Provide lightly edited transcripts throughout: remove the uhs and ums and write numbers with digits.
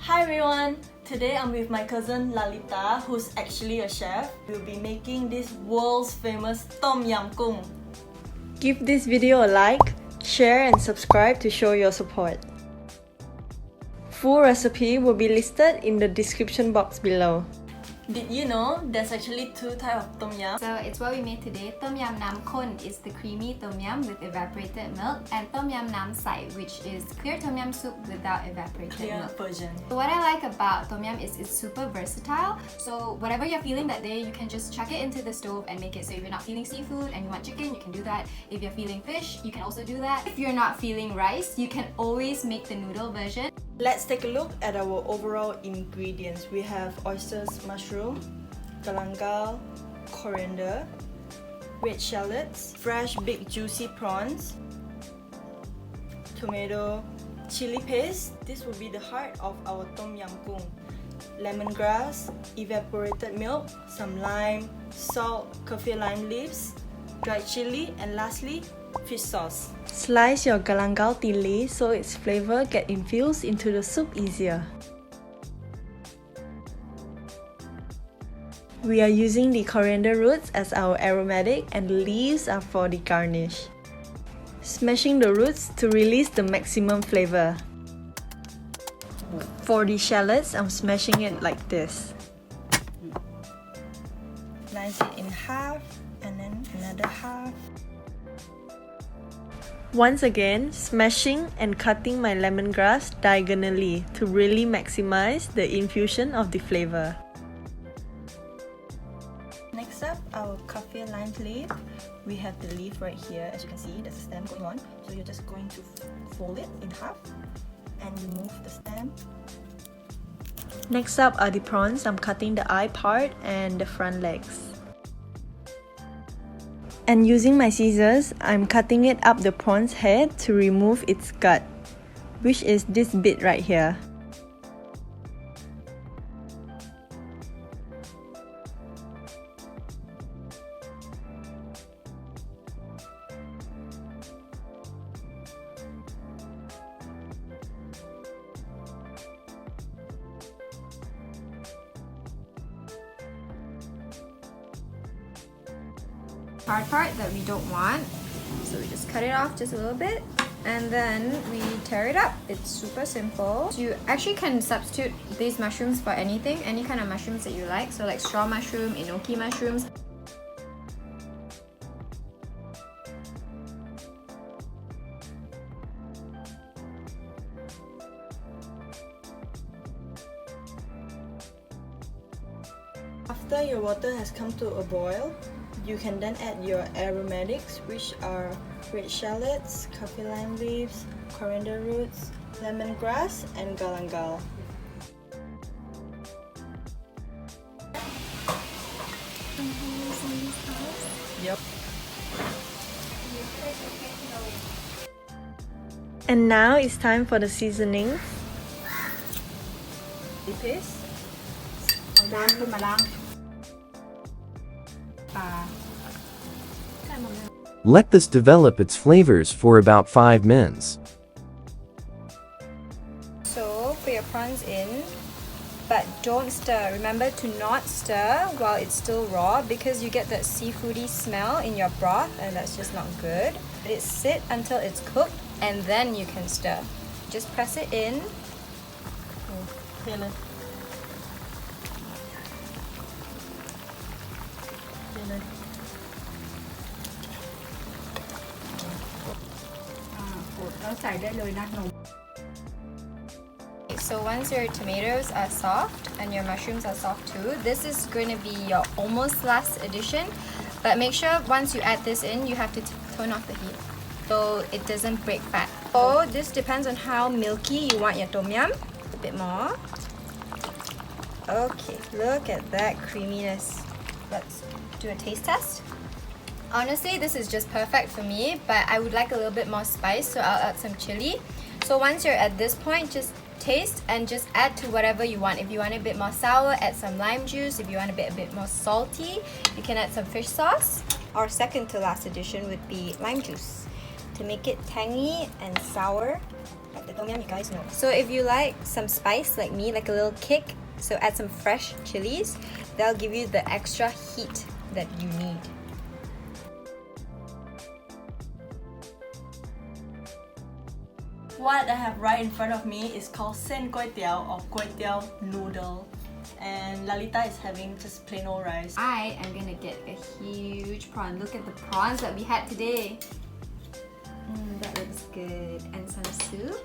Hi everyone! Today I'm with my cousin Lalita, who's actually a chef. We'll be making this world's famous Tom Yum Goong. Give this video a like, share and subscribe to show your support. Full recipe will be listed in the description box below. Did you know there's actually two types of tom yum? So it's what we made today. Tom yum nam khon is the creamy tom yum with evaporated milk, and tom yum nam sai, which is clear tom yum soup without evaporated milk. Version. So what I like about tom yum is it's super versatile. So whatever you're feeling that day, you can just chuck it into the stove and make it. So if you're not feeling seafood and you want chicken, you can do that. If you're feeling fish, you can also do that. If you're not feeling rice, you can always make the noodle version. Let's take a look at our overall ingredients. We have oysters, mushroom, galangal, coriander, red shallots, fresh big juicy prawns, tomato, chili paste. This will be the heart of our tom yum goong. Lemongrass, evaporated milk, some lime, salt, Kaffir lime leaves, dried chili, and lastly, fish sauce. Slice your galangal thinly so its flavor get infused into the soup easier. We are using the coriander roots as our aromatic and the leaves are for the garnish. Smashing the roots to release the maximum flavor. For the shallots, I'm smashing it like this. Slice it in half and then another half. Once again, smashing and cutting my lemongrass diagonally to really maximize the infusion of the flavor. Next up, our Kaffir lime leaf. We have the leaf right here. As you can see, there's a stem going on. So you're just going to fold it in half and remove the stem. Next up are the prawns. I'm cutting the eye part and the front legs. And using my scissors, I'm cutting it up the prawn's head to remove its gut, which is this bit right here. Hard part that we don't want, so we just cut it off just a little bit and then we tear it up. It's super simple. So you actually can substitute these mushrooms for anything, any kind of mushrooms that you like, so like straw mushroom, enoki mushrooms. After your water has come to a boil, you can then add your aromatics, which are red shallots, Kaffir lime leaves, coriander roots, lemongrass, and galangal. Yep. And now it's time for the seasonings. Chili paste. Let this develop its flavors for about 5 minutes. So put your prawns in, but don't stir. Remember to not stir while it's still raw because you get that seafoody smell in your broth and that's just not good. Let it sit until it's cooked and then you can stir. Just press it in. So once your tomatoes are soft and your mushrooms are soft too, this is going to be your almost last addition. But make sure once you add this in, you have to turn off the heat so it doesn't break fat. So this depends on how milky you want your tom yum. A bit more. Okay, look at that creaminess. Let's do a taste test. Honestly, this is just perfect for me, but I would like a little bit more spice, so I'll add some chili. So once you're at this point, just taste and just add to whatever you want. If you want a bit more sour, add some lime juice. If you want a bit more salty, you can add some fish sauce. Our second to last addition would be lime juice to make it tangy and sour. Like the tom yum, you guys know. So if you like some spice like me, like a little kick, so add some fresh chilies. That'll give you the extra heat that you need. What I have right in front of me is called sen kway teow or kway teow noodle. And Lalita is having just plain old rice. I am gonna get a huge prawn. Look at the prawns that we had today. That looks good. And some soup.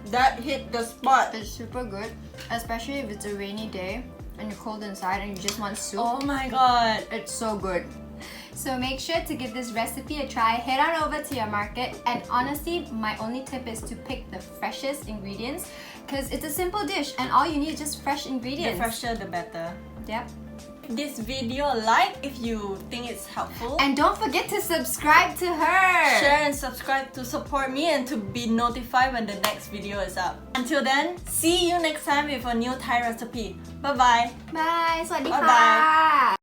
That hit the spot. It's super good, especially if it's a rainy day and you're cold inside and you just want soup. Oh my god. It's so good. So make sure to give this recipe a try. Head on over to your market, and honestly, my only tip is to pick the freshest ingredients because it's a simple dish and all you need is just fresh ingredients. The fresher the better. Yep. This video a like if you think it's helpful. And don't forget to subscribe to her. Share and subscribe to support me and to be notified when the next video is up. Until then, see you next time with a new Thai recipe. Bye bye. Bye. สวัสดี Bye ค่ะ bye.